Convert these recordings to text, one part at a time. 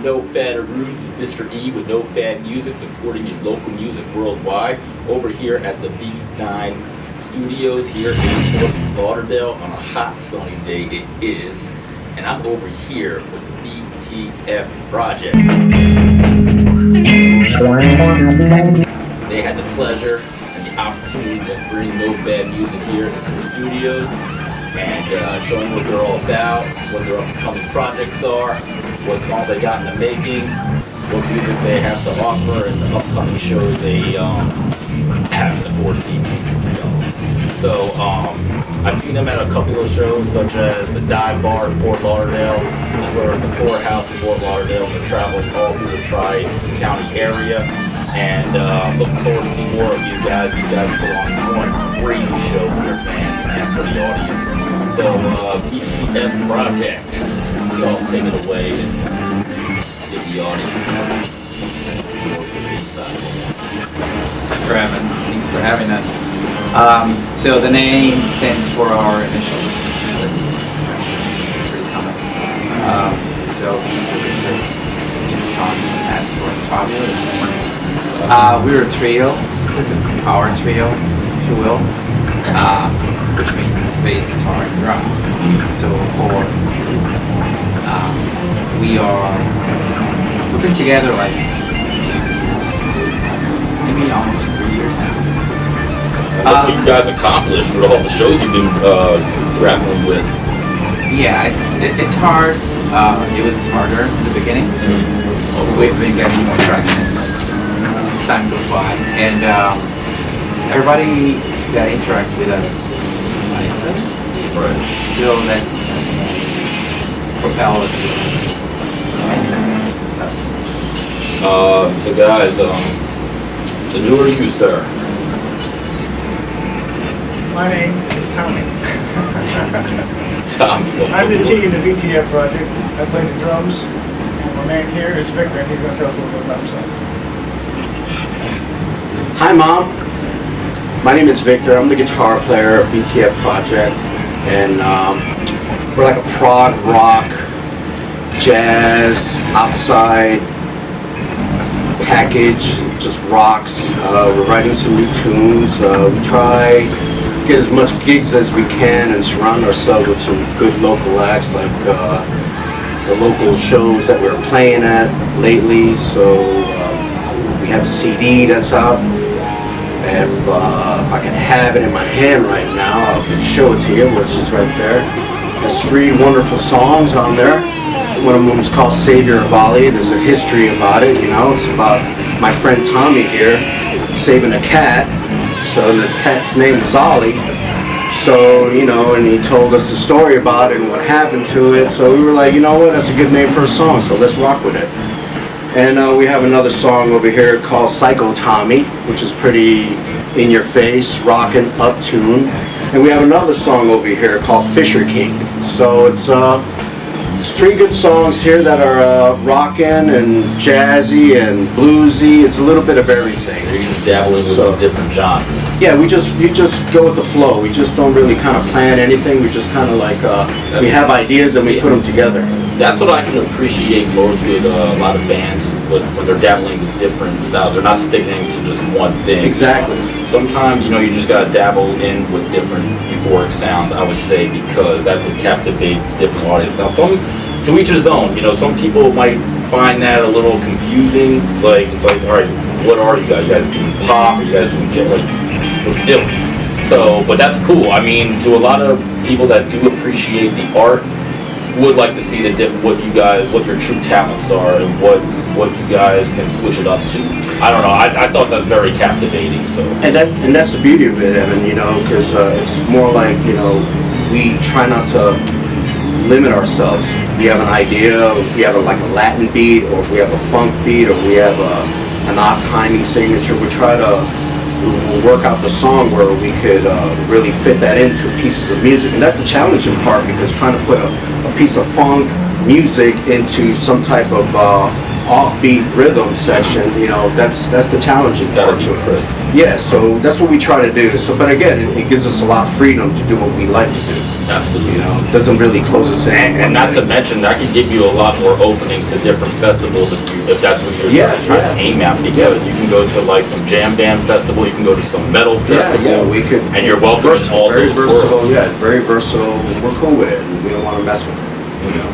I'm Nofad Ruth, Mr. E with Nofad Music, supporting your local music worldwide over here at the B9 Studios here in Fort Lauderdale on a hot sunny day it is. And I'm over here with the VTF Project. They had the pleasure and the opportunity to bring Nofad Music here into the studios and showing what they're all about, what their upcoming projects are, what songs they got in the making, what music they have to offer, and the upcoming shows they have in the foresee future for y'all. So I've seen them at a couple of shows, such as the Dive Bar in Fort Lauderdale, as well as the Courthouse in Fort Lauderdale. They're traveling all through the Tri-County area, and looking forward to see more of you guys. You guys put on more crazy shows for their fans and for the audience. So VTF Project, y'all take it away and give the audience more for the inside. Thanks for having us. So the name stands for our initials. So it's pretty common. So Team Tommy and Fabio. We're a trio. It's a power trio, if you will. Which means bass, guitar, and drums. So 4 groups. We've been together like 2 years, maybe almost 3 years now. What have you guys accomplished with all the shows you've been grappling with? Yeah, it's hard. It was harder in the beginning. We've been getting more traction as time goes by, and everybody that interacts with us likes us. Right. So that's propel us to stuff. So guys, so who are you, sir? My name is Tommy. Tommy. I'm the T in the VTF Project. I play the drums. And my man here is Victor, and he's going to tell us a little bit about himself. Hi, Mom. My name is Victor. I'm the guitar player of VTF Project, and we're like a prog rock, jazz, outside package, just rocks. We're writing some new tunes. We try to get as much gigs as we can and surround ourselves with some good local acts, like the local shows that we're playing at lately. So we have a CD that's out. If I can have it in my hand right now, I can show it to you, which is right there. There's 3 wonderful songs on there. One of them is called Savior of Ali. There's a history about it, you know. It's about my friend Tommy here saving a cat. So the cat's name was Ali. So, you know, and he told us the story about it and what happened to it. So we were like, you know what, that's a good name for a song, so let's rock with it. And we have another song over here called Psycho Tommy, which is pretty in your face, rockin' up tune. And we have another song over here called Fisher King. So it's 3 good songs here that are rockin' and jazzy and bluesy. It's a little bit of everything. You're just dabbling with different genres. Yeah, we just go with the flow. We just don't really kind of plan anything. We just kind of like we have ideas and we put them together. That's what I can appreciate most with a lot of bands, when they're dabbling with different styles. They're not sticking to just one thing. Exactly. Sometimes, you know, you just gotta dabble in with different euphoric sounds, I would say, because that would captivate different audiences. Now, to each his own. You know, some people might find that a little confusing. Like, it's like, all right, what are you guys? You guys doing pop? Are you guys doing jazz? Like, what are you doing? So, but that's cool. I mean, to a lot of people that do appreciate the art, would like to see what your true talents are, and what you guys can switch it up to. I don't know. I thought that's very captivating. So. And that's the beauty of it, Evan. You know, because it's more like, you know, we try not to limit ourselves. We have an idea. If we have like a Latin beat, or if we have a funk beat, or we have an odd timing signature, we try to work out the song where we could really fit that into pieces of music. And that's the challenging part, because trying to put a piece of funk music into some type of offbeat rhythm section, you know, that's the challenging part to it. Yeah, so that's what we try to do. So, but again, it gives us a lot of freedom to do what we like to do. Absolutely. You know, it doesn't really close us in. And not to mention, that can give you a lot more openings to different festivals if that's what you're trying to aim at. Because you can go to like some jam band festival, you can go to some metal festival. Yeah, we could. And you're welcome in all very those versatile. worlds. Yeah, very versatile. And we're cool with it, and we don't want to mess with it. You know.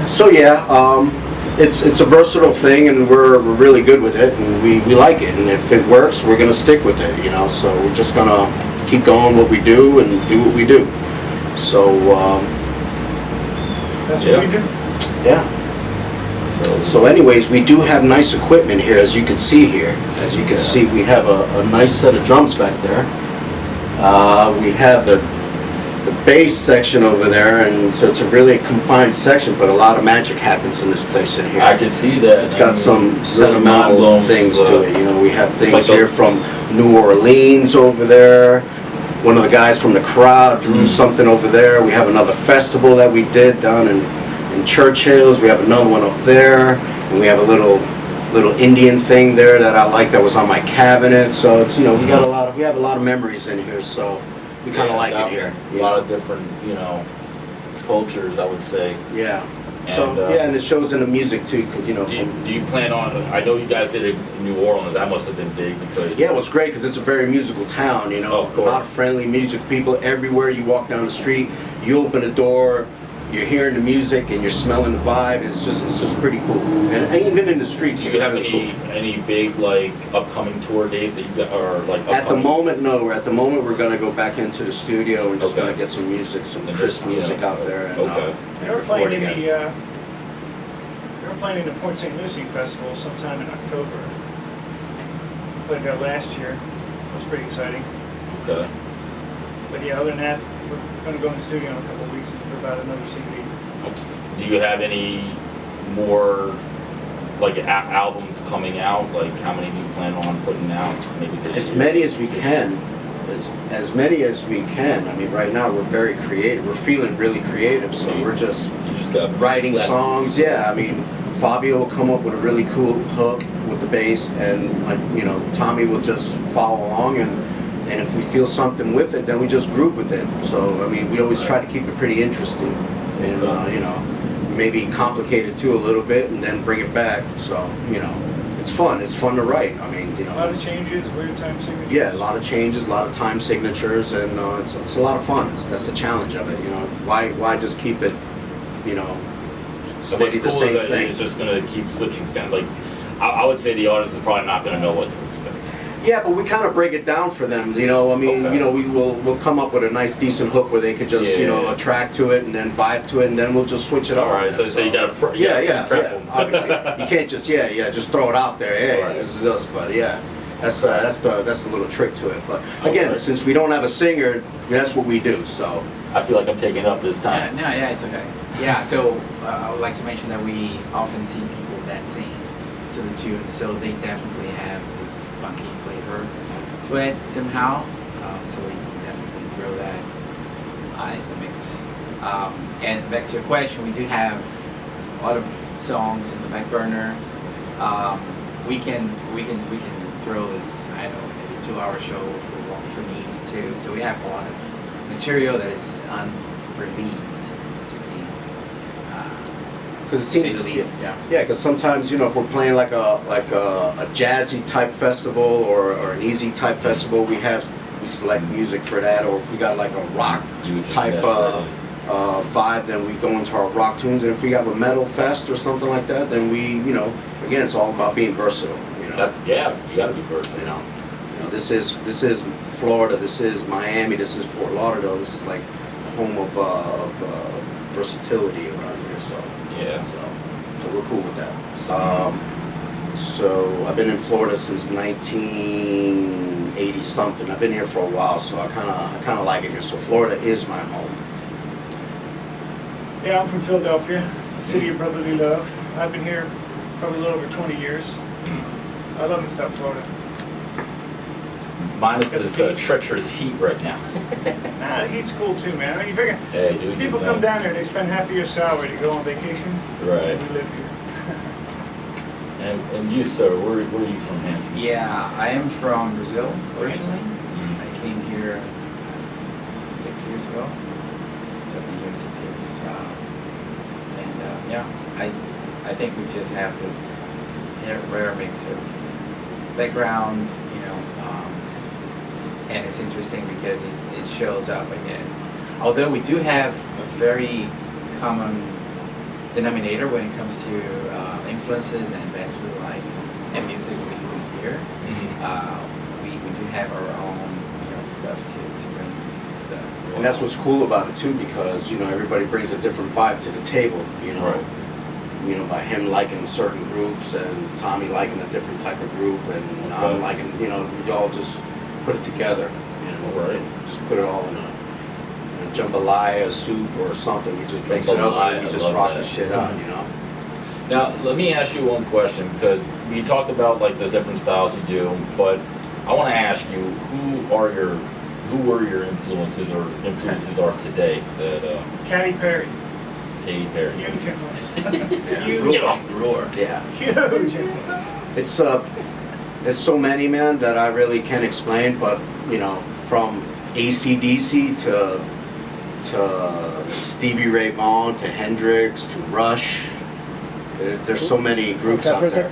So yeah. It's a versatile thing, and we're really good with it, and we like it. And if it works, we're gonna stick with it, you know. So we're just gonna keep going what we do and do what we do. So that's what we do. Yeah. So anyways, we do have nice equipment here, as you can see here. As you can see, we have a nice set of drums back there. We have the bass section over there, and so it's a really confined section, but a lot of magic happens in this place in here. I can see that. It's got some sentimental things to it. You know, we have things here from New Orleans over there. One of the guys from the crowd drew something over there. We have another festival that we did down in Churchill's. We have another one up there, and we have a little Indian thing there that I like that was on my cabinet. So it's, you know, we have a lot of memories in here. So we kind of like it here. A lot of different, you know, cultures, I would say. Yeah. And, So and it shows in the music too, because you know. Do you plan on? I know you guys did it in New Orleans. That must have been big because. Yeah, it was great because it's a very musical town. You know, Oh, of course. A lot of friendly music people everywhere. You walk down the street, you open the door, you're hearing the music and you're smelling the vibe. It's just pretty cool. And even in the streets. Do you have really any big like upcoming tour dates that you got, or like At the upcoming? moment, no. At the moment, we're gonna go back into the studio and just Okay. gonna get some music, some And crisp just, you music know, out there. And, okay. They were record playing in again. they were playing in the Port St. Lucie Festival sometime in October. Played there last year. It was pretty exciting. Okay. But yeah, other than that, we're gonna go in the studio in a couple of weeks and put about another CD. Do you have any more like albums coming out? Like how many do you plan on putting out? Maybe this As year? many as we can. As many as we can. I mean, right now we're very creative. We're feeling really creative, so we're just So you just got writing less- songs. Yeah, I mean, Fabio will come up with a really cool hook with the bass, and you know, Tommy will just follow along, and if we feel something with it, then we just groove with it. So I mean, we always try to keep it pretty interesting, and you know, maybe complicate it too a little bit, and then bring it back. So you know, it's fun. It's fun to write. I mean, you know, A lot of changes, weird time signatures. yeah, a lot of changes, a lot of time signatures, and it's a lot of fun. That's the challenge of it. You know, why just keep it, you know, So steady what's the cool same is that thing. it's just gonna keep switching stand. Like I would say the audience is probably not gonna know what to expect. Yeah, but we kind of break it down for them. You know, I mean, Okay. you know, we'll come up with a nice, decent hook where they could just, you know, Yeah. attract to it and then vibe to it, and then we'll just switch it up. All right, on them. so you gotta Yeah, prep them. obviously, you can't just just throw it out there. Hey, Right. this is us. But yeah, that's the little trick to it. But again, Okay. since we don't have a singer, that's what we do. So I feel like I'm taking up this time. No, yeah, it's okay. Yeah, so I would like to mention that we often see people dancing to the tune, so they definitely have this funky flavor to it somehow. So we definitely throw that in the mix. And back to your question, we do have a lot of songs in the back burner. We can throw this, I don't know, maybe 2-hour show for me too. So we have a lot of material that is unreleased to be, because it say seems the least. Yeah. Yeah, because sometimes, you know, if we're playing like a jazzy type festival or an easy type festival, we select music for that. Or if we got like a rock type vibe, then we go into our rock tunes. And if we have a metal fest or something like that, then we, you know, again, it's all about being versatile. You know, Yeah, you gotta be versatile. you know, this is Florida, this is Miami, this is Fort Lauderdale. This is like the home of versatility around here. So. Yeah. So we're cool with that. So I've been in Florida since 1980 something. I've been here for a while, so I kind of like it here. So Florida is my home. Yeah, I'm from Philadelphia, the city of brotherly love. I've been here probably a little over 20 years. I love it, South Florida. Minus this treacherous heat right now. Nah, the heat's cool too, man. I mean, you figure Hey, dude, people come down here, they spend half of your salary to go on vacation. Right. And we live here. And you, sir, where are you from, Hanson? Yeah, I am from Brazil originally. Mhm. I came here 6 years ago. 7 years, 6 years. Yeah, I think we just have this rare mix of backgrounds, and it's interesting because it shows up, I guess. Although we do have a very common denominator when it comes to influences and bands we like and music we hear. We do have our own stuff to bring to the world. And that's what's cool about it too, because everybody brings a different vibe to the table. Right. By him liking certain groups and Tommy liking a different type of group, and I'm liking, we all just put it together. Right. Just put it all in a jambalaya soup or something. We just mix it up and we just rock the shit out. Now, let me ask you one question, because we talked about like the different styles you do, but I want to ask you, who were your influences or influences are today? That Katy Perry. Katy Perry. Huge influence. Huge. Roar. Yeah. Huge influence. It's so many, man, that I really can't explain. But from AC/DC to Stevie Ray Vaughan to Hendrix to Rush. There's so many groups out there.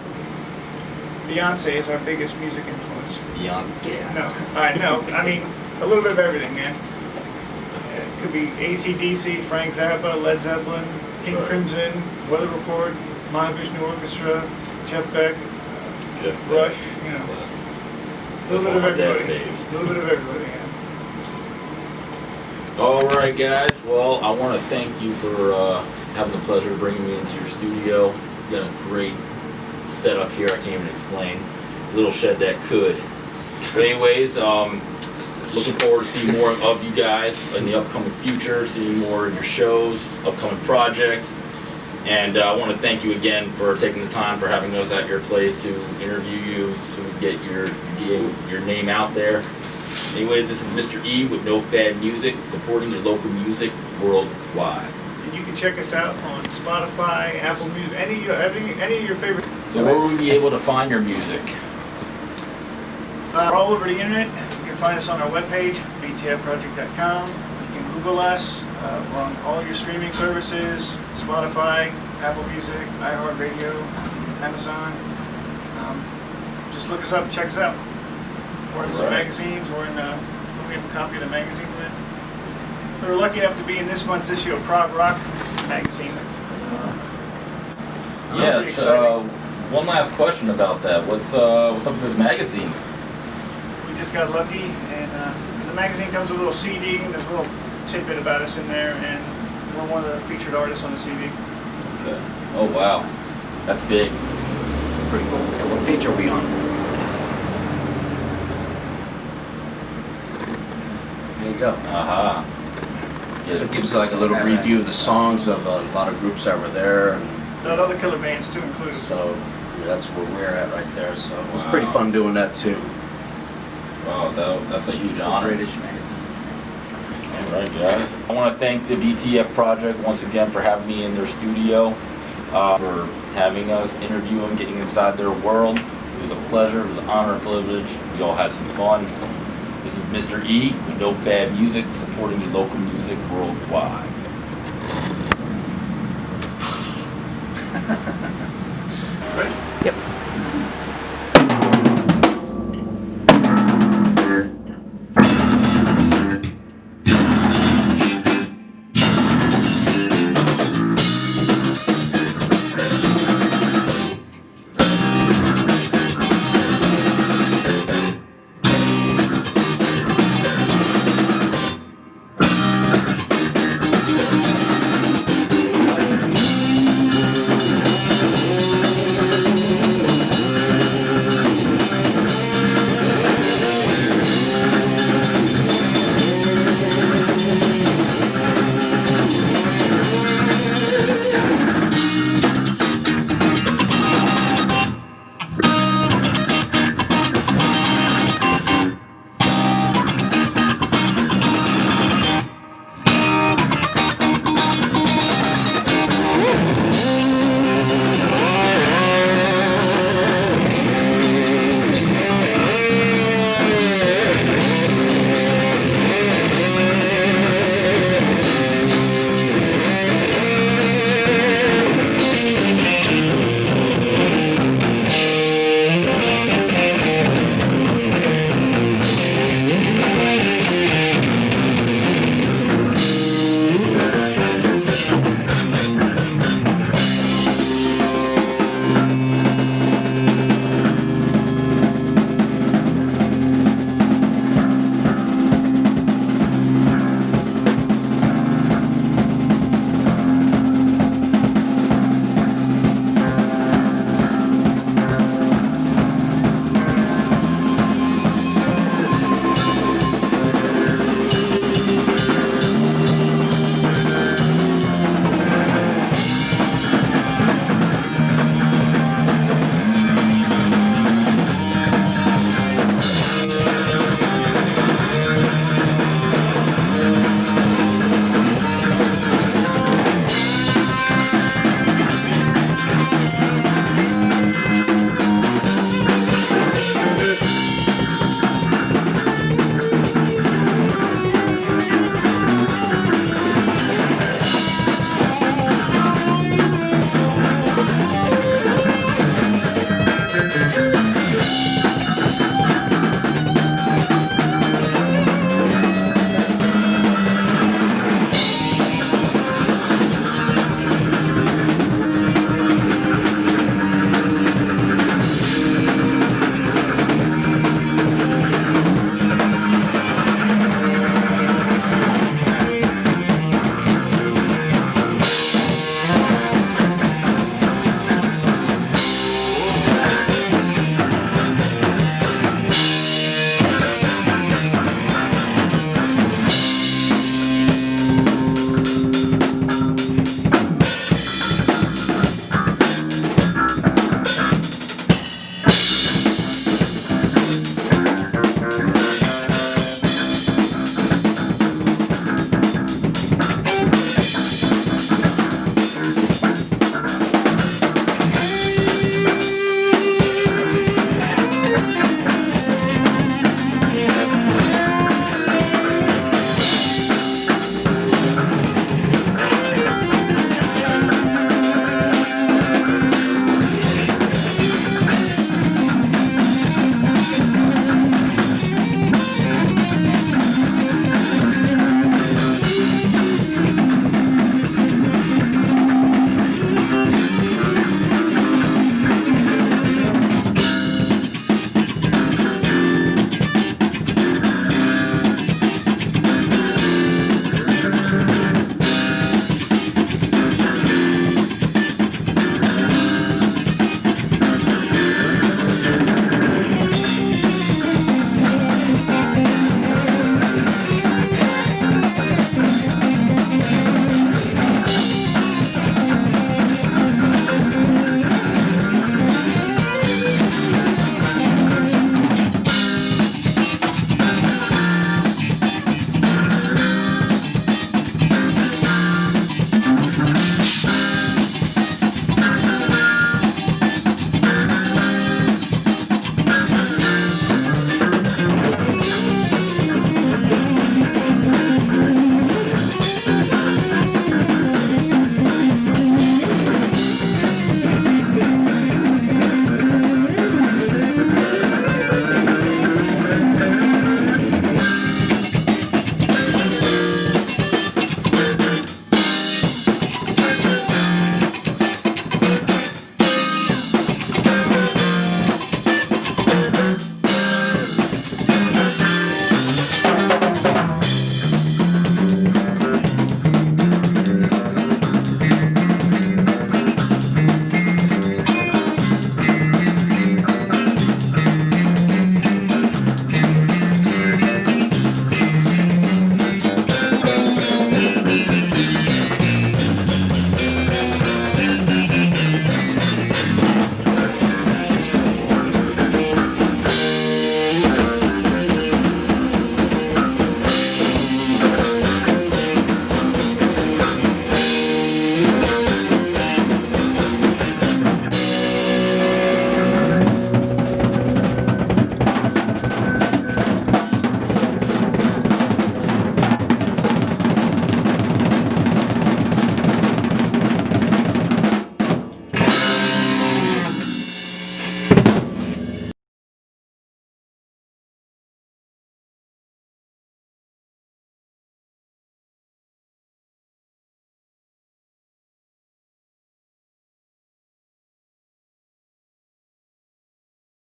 Beyonce is our biggest music influence. Beyonce. Yeah. No, I know. I mean, a little bit of everything, man. It could be AC/DC, Frank Zappa, Led Zeppelin, King Right. Crimson, Weather Report, Mahavishnu Orchestra, Jeff Beck, Jeff Rush. Beck. A little bit of That's one of my dad's everybody. faves. A little bit of everybody. Yeah. All right, guys. Well, I want to thank you for having the pleasure of bringing me into your studio. You got a great setup here. I can't even explain. Little shed that could. But anyways, looking forward to seeing more of you guys in the upcoming future, seeing more of your shows, upcoming projects. And I want to thank you again for taking the time for having us at your place to interview you so we can get your name out there. Anyway, this is Mr. E with Nofad Music, supporting your local music worldwide. And you can check us out on Spotify, Apple Music, any of your favorite. So where will we be able to find your music? We're all over the internet. You can find us on our webpage, VTFproject.com. You can Google us. We're on all your streaming services, Spotify, Apple Music, iHeartRadio, Amazon. Just look us up, check us out. We're in some magazines. We have a copy of the magazine with it. So we're lucky enough to be in this month's issue of Prog Rock magazine. Yeah, Pretty exciting. one last question about that. What's up with this magazine? We just got lucky, and the magazine comes with a little CD, and there's a little tidbit about us in there, and we're one of the featured artists on the CD. Okay. Oh wow, that's big. Pretty cool. Yeah, what page are we on? There you go. Aha. So it gives like a little review of the songs of a lot of groups that were there, and Got other killer bands too included. so that's where we're at right there. So it was Wow. pretty fun doing that too. Wow, that's a huge It's a honor. British magazine. All right, guys. I want to thank the VTF Project once again for having me in their studio, for having us interview them, getting inside their world. It was a pleasure. It was an honor and privilege. We all had some fun. This is Mr. E with Nofad Music, supporting your local music worldwide.